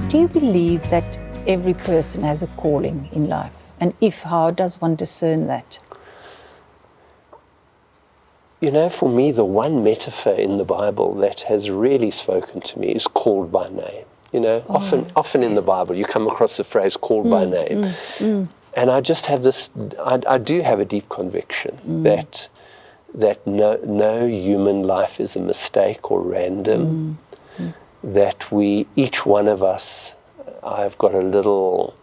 Do you believe that every person has a calling in life? And if, how does one discern that? You know, for me, the one metaphor in the Bible that has really spoken to me is called by name. You know, often in the Bible you come across the phrase called by name. And I just have this, I do have a deep conviction that no human life is a mistake or random, that each one of us, I've got a little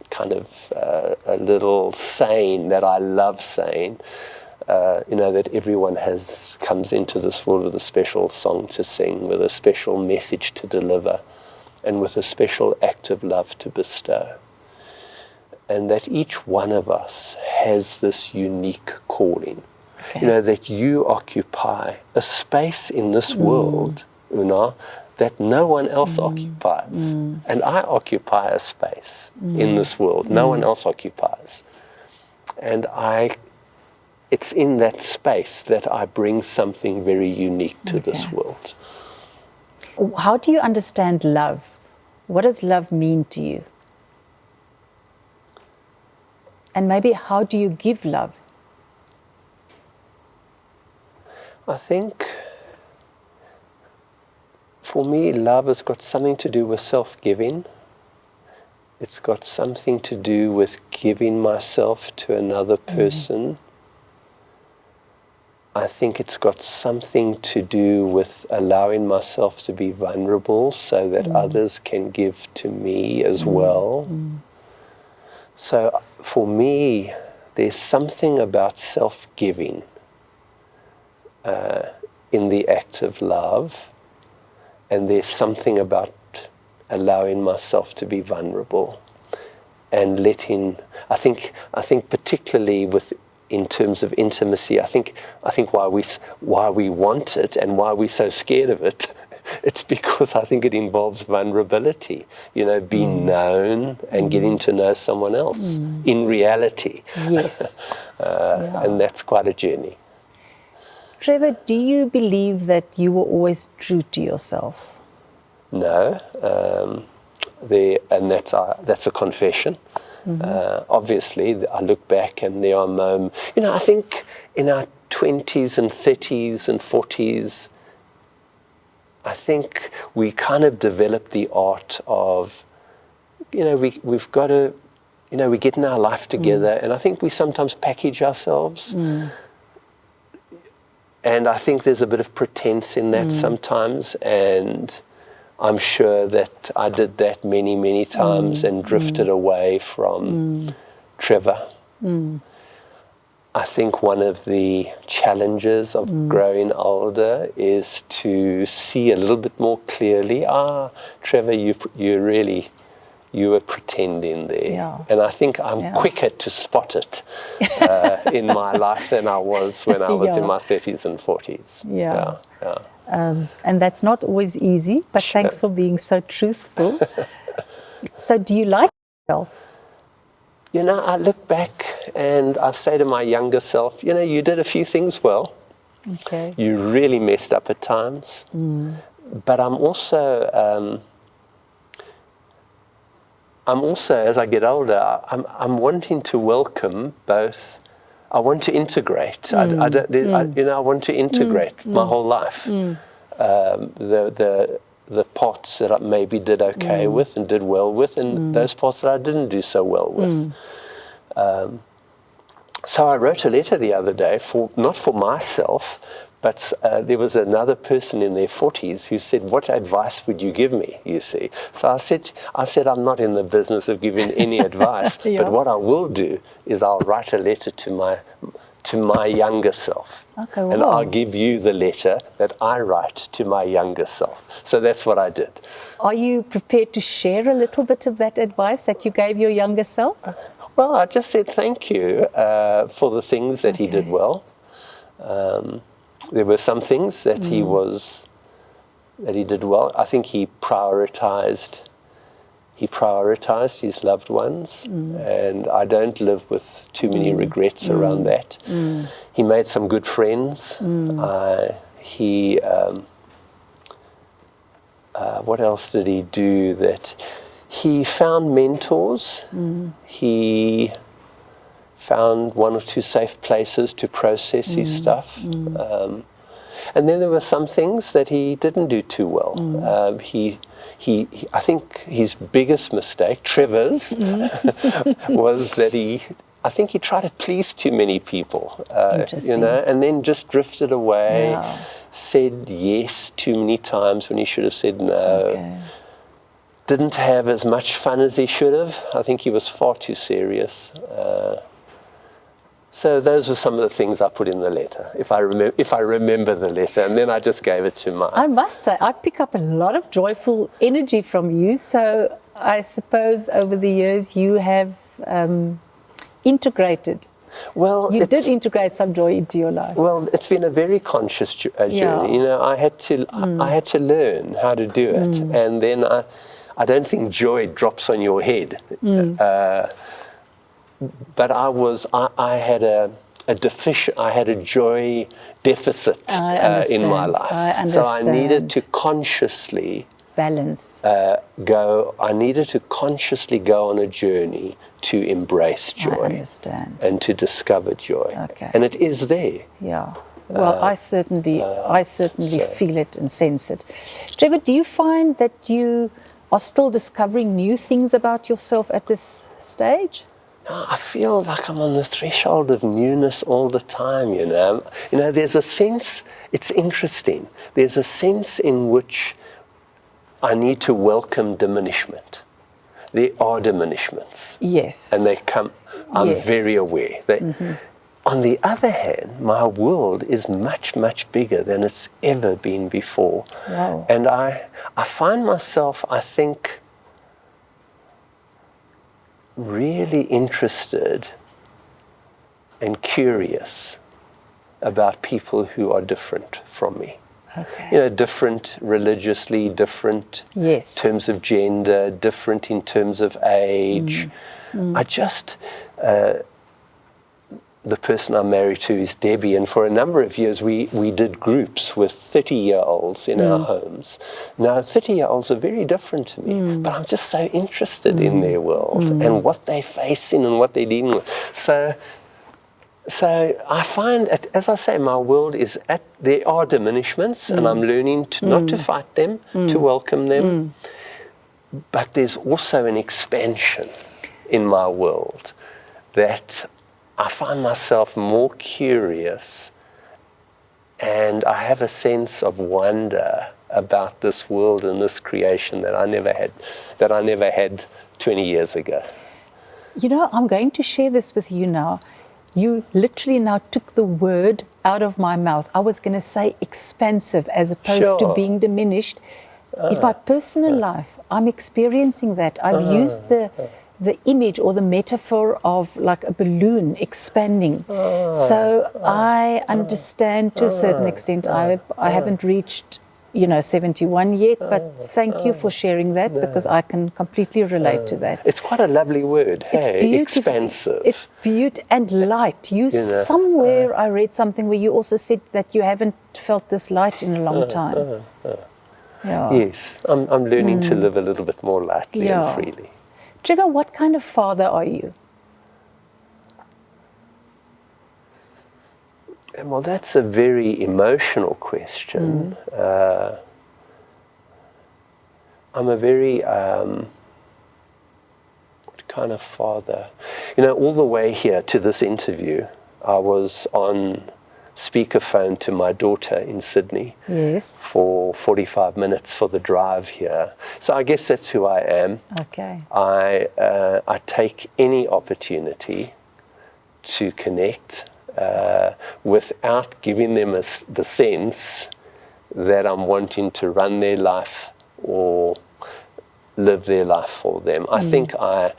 kind of, a little saying that I love saying, you know, that everyone comes into this world with a special song to sing, with a special message to deliver, and with a special act of love to bestow. And that each one of us has this unique calling. Okay. You know, that you occupy a space in this world, Una, that no one else occupies. And I occupy a space in this world no one else occupies. And it's in that space that I bring something very unique to this world. How do you understand love? What does love mean to you? And maybe how do you give love? I think for me, love has got something to do with self-giving. It's got something to do with giving myself to another person. I think it's got something to do with allowing myself to be vulnerable so that others can give to me as well. So for me, there's something about self-giving in the act of love, and there's something about allowing myself to be vulnerable and letting, I think particularly in terms of intimacy, I think why we want it and why we're so scared of it, it's because I think it involves vulnerability, you know, being known and getting to know someone else in reality. Yes. And that's quite a journey. Trevor, do you believe that you were always true to yourself? No, and that's a confession. Obviously, I look back and there are moments, you know, I think in our 20s and 30s and 40s, I think we kind of develop the art of, you know, we've got to, you know, we get in our life together, and I think we sometimes package ourselves. And I think there's a bit of pretense in that sometimes, and I'm sure that I did that many, many times and drifted away from Trevor. I think one of the challenges of growing older is to see a little bit more clearly, Trevor, you were pretending there. Yeah. And I think I'm quicker to spot it in my life than I was when I was in my 30s and 40s. And that's not always easy, but thanks for being so truthful. So do you like yourself? You know, I look back and I say to my younger self, you know, you did a few things well. Okay. You really messed up at times. But I'm also, as I get older, I'm wanting to welcome both. I want to integrate. I want to integrate my whole life. The parts that I maybe did okay with and did well with, and those parts that I didn't do so well with. So I wrote a letter the other day, not for myself, but there was another person in their 40s who said, what advice would you give me, you see? So I said, I'm not in the business of giving any advice, but what I will do is I'll write a letter to my younger self. Okay, and I'll give you the letter that I write to my younger self. So that's what I did. Are you prepared to share a little bit of that advice that you gave your younger self? Well, I just said thank you for the things that he did well. There were some things that he did well. I think he prioritized his loved ones, and I don't live with too many regrets around that. He made some good friends. what else did he do? That he found mentors. He found one or two safe places to process his stuff. And then there were some things that he didn't do too well. I think his biggest mistake, Trevor's, was that I think he tried to please too many people, and then just drifted away, said yes too many times when he should have said no. Okay. Didn't have as much fun as he should have. I think he was far too serious. So those were some of the things I put in the letter, if I remember the letter, and then I just gave it to Mike. I must say, I pick up a lot of joyful energy from you. So I suppose over the years you have integrated. Well, you did integrate some joy into your life. Well, it's been a very conscious journey. Yeah. I had to learn how to do it, and then I don't think joy drops on your head. But I had a joy deficit in my life. So I needed to consciously balance. I needed to consciously go on a journey to embrace joy. I understand. And to discover joy. Okay. And it is there. Yeah. Well, I certainly feel it and sense it. Trevor, do you find that you are still discovering new things about yourself at this stage? I feel like I'm on the threshold of newness all the time, there's a sense, it's interesting, there's a sense in which I need to welcome diminishment. There are diminishments. Yes. And they come, I'm very aware. On the other hand, my world is much, much bigger than it's ever been before. Wow. And I find myself, I think, really interested and curious about people who are different from me. Okay. Different religiously, different in terms of gender, different in terms of age. I just, the person I'm married to is Debbie, and for a number of years we did groups with 30-year-olds in our homes. Now, 30-year-olds are very different to me, but I'm just so interested in their world and what they're facing and what they're dealing with. So I find, as I say, my world is there are diminishments, and I'm learning not to fight them, to welcome them, but there's also an expansion in my world that I find myself more curious, and I have a sense of wonder about this world and this creation that I never had 20 years ago. I'm going to share this with you now. You literally now took the word out of my mouth. I was going to say expansive as opposed to being diminished. In my personal life, I'm experiencing that. I've used the image or the metaphor of like a balloon expanding. So I understand to a certain extent. I haven't reached 71 yet, but thank you for sharing that, because I can completely relate to that. It's quite a lovely word, It's beautiful. expansive. It's beautiful and light. Somewhere I read something where you also said that you haven't felt this light in a long time. Yeah. Yes, I'm learning to live a little bit more lightly and freely. Trevor, what kind of father are you? Well, that's a very emotional question. I'm a very, what kind of father? All the way here to this interview, I was on speakerphone to my daughter in Sydney for 45 minutes for the drive here. So I guess that's who I am. Okay. I take any opportunity to connect without giving them the sense that I'm wanting to run their life or live their life for them. I think I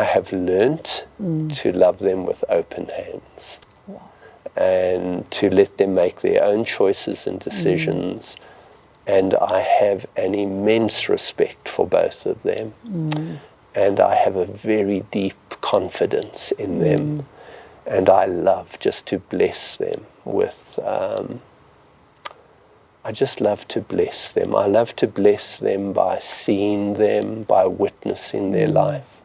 have learnt to love them with open hands. And to let them make their own choices and decisions. And I have an immense respect for both of them. And I have a very deep confidence in them. And I love just to bless them with, I just love to bless them. I love to bless them by seeing them, by witnessing their life,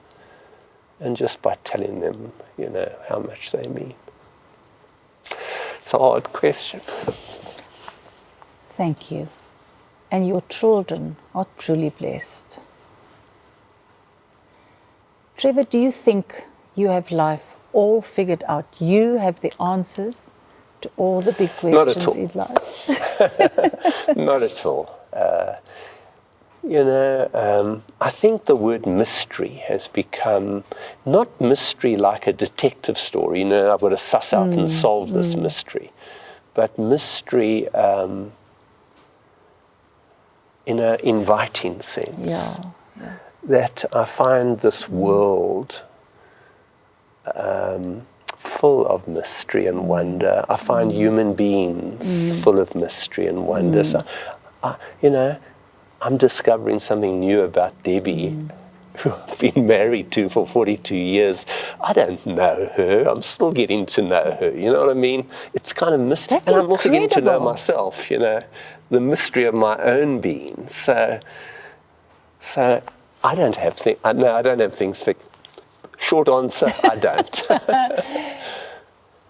and just by telling them, how much they mean. It's a hard question. Thank you. And your children are truly blessed. Trevor, do you think you have life all figured out? You have the answers to all the big questions in life? Not at all. I think the word mystery has become, not mystery like a detective story, I've got to suss out and solve this mystery, but mystery in an inviting sense. That I find this world full of mystery and wonder. I find human beings full of mystery and wonder. So, I'm discovering something new about Debbie, who I've been married to for 42 years. I don't know her. I'm still getting to know her. You know what I mean? It's kind of mystery. And I'm also getting to know myself, the mystery of my own being. So I don't have things. No, I don't have things fixed. Short answer, I don't.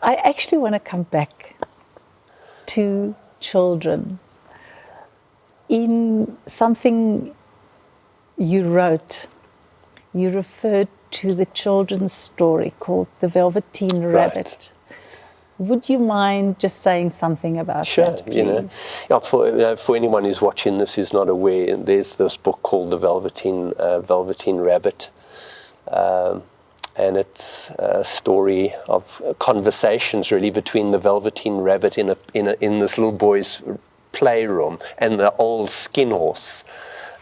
I actually want to come back to children. In something you wrote, you referred to the children's story called The Velveteen Rabbit. Would you mind just saying something about that, please? For anyone who's watching this who's not aware, there's this book called The Velveteen Rabbit, and it's a story of conversations really between the Velveteen Rabbit in this little boy's playroom and the old skin horse.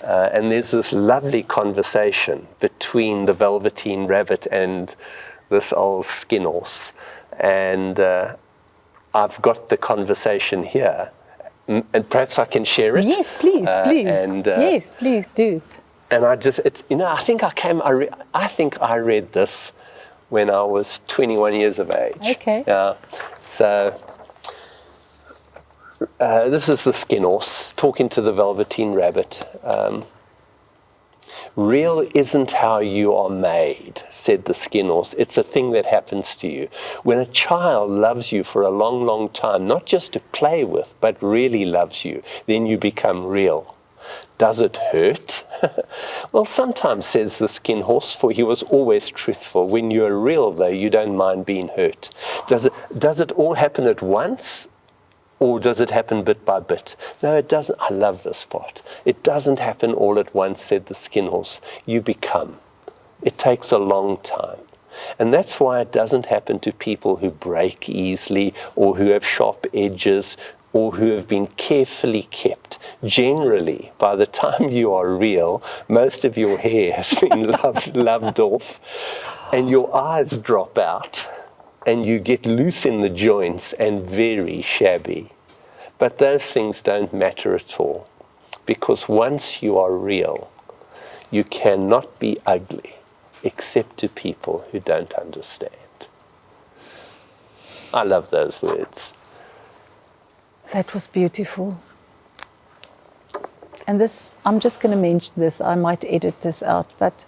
And there's this lovely conversation between the Velveteen Rabbit and this old skin horse. And I've got the conversation here, and perhaps I can share it. Yes, please. Yes, please do. And I think I think I read this when I was 21 years of age. Okay. So this is the skin horse talking to the Velveteen Rabbit. Real isn't how you are made, said the skin horse. It's a thing that happens to you. When a child loves you for a long, long time, not just to play with, but really loves you, then you become real. Does it hurt? Well, sometimes, says the skin horse, for he was always truthful. When you're real, though, you don't mind being hurt. Does it all happen at once? Or does it happen bit by bit? No, it doesn't. I love this part. It doesn't happen all at once, said the skin horse. You become. It takes a long time. And that's why it doesn't happen to people who break easily or who have sharp edges or who have been carefully kept. Generally, by the time you are real, most of your hair has been loved off and your eyes drop out and you get loose in the joints and very shabby. But those things don't matter at all, because once you are real, you cannot be ugly except to people who don't understand. I love those words. That was beautiful. And this, I'm just going to mention this, I might edit this out, but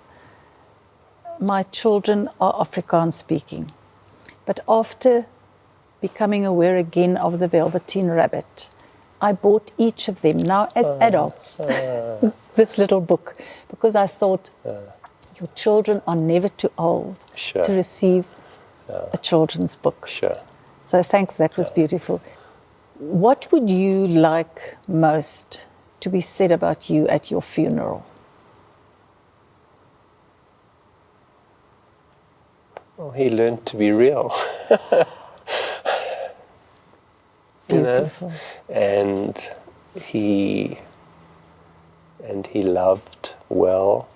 my children are Afrikaans speaking. But after becoming aware again of the Velveteen Rabbit, I bought each of them, now as adults, this little book, because I thought your children are never too old to receive a children's book. Sure. So thanks, that was beautiful. What would you like most to be said about you at your funeral? Well, he learned to be real. Beautiful. And he loved well,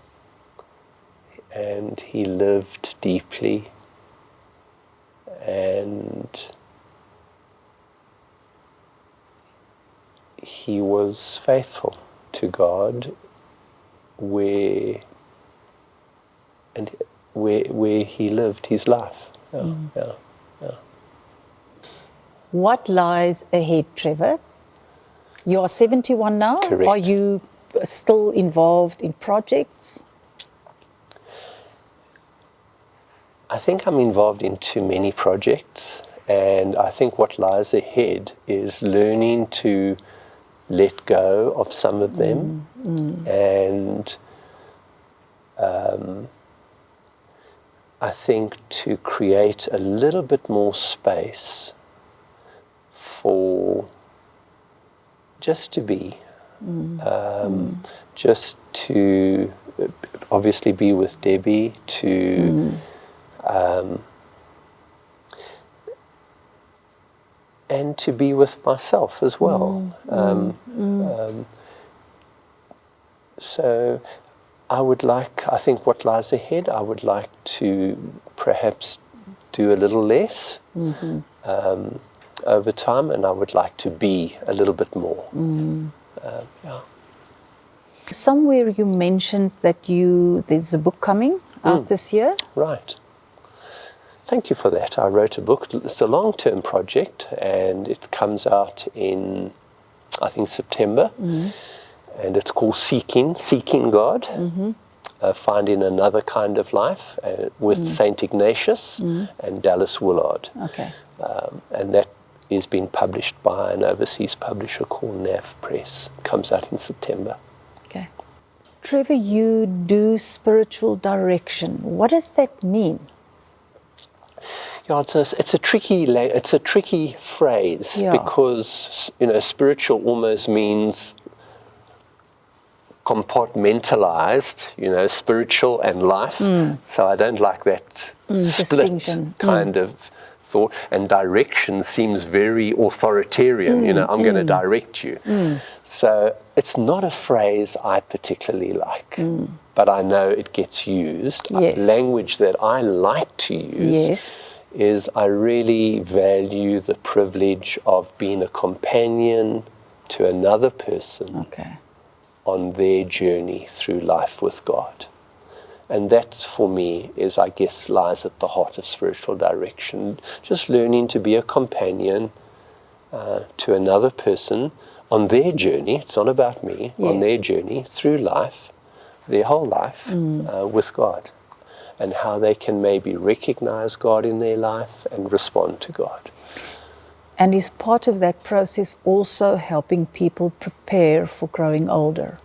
and he lived deeply, and he was faithful to God where he lived his life. What lies ahead, Trevor? You are 71 now? Correct. Are you still involved in projects? I think I'm involved in too many projects, and I think what lies ahead is learning to let go of some of them and I think to create a little bit more space for just to be, just to obviously be with Debbie, to and to be with myself as well. So I think what lies ahead, I would like to perhaps do a little less over time, and I would like to be a little bit more. Yeah. Somewhere you mentioned that there's a book coming out this year. Right. Thank you for that. I wrote a book. It's a long-term project, and it comes out in, I think, September. And it's called Seeking God, Finding Another Kind of Life, with St. Ignatius and Dallas Willard. Okay. And that is being published by an overseas publisher called NAV Press. Comes out in September. Okay. Trevor, you do spiritual direction. What does that mean? Yeah, it's a tricky phrase because spiritual almost means compartmentalized, spiritual and life. So I don't like that split kind of thought. And direction seems very authoritarian. I'm going to direct you. So it's not a phrase I particularly like, but I know it gets used. Yes. Language that I like to use is I really value the privilege of being a companion to another person on their journey through life with God. And that, for me, I guess, lies at the heart of spiritual direction. Just learning to be a companion to another person on their journey. It's not about me. On their journey through life, their whole life, with God. And how they can maybe recognize God in their life and respond to God. And is part of that process also helping people prepare for growing older?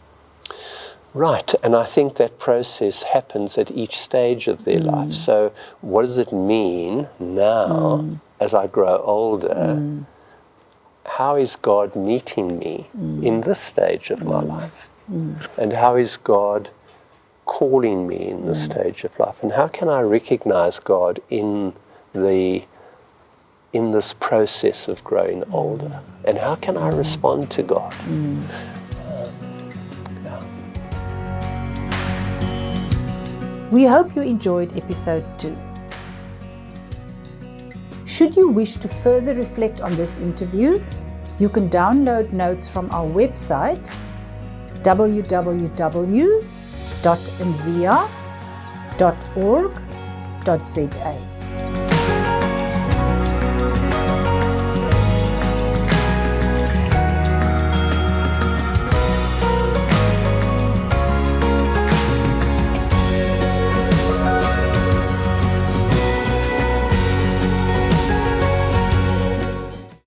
Right, and I think that process happens at each stage of their life. So what does it mean now, as I grow older, how is God meeting me in this stage of my life? And how is God calling me in this stage of life? And how can I recognize God in this process of growing older? And how can I respond to God? We hope you enjoyed episode 2. Should you wish to further reflect on this interview, you can download notes from our website www.InVia.org.za.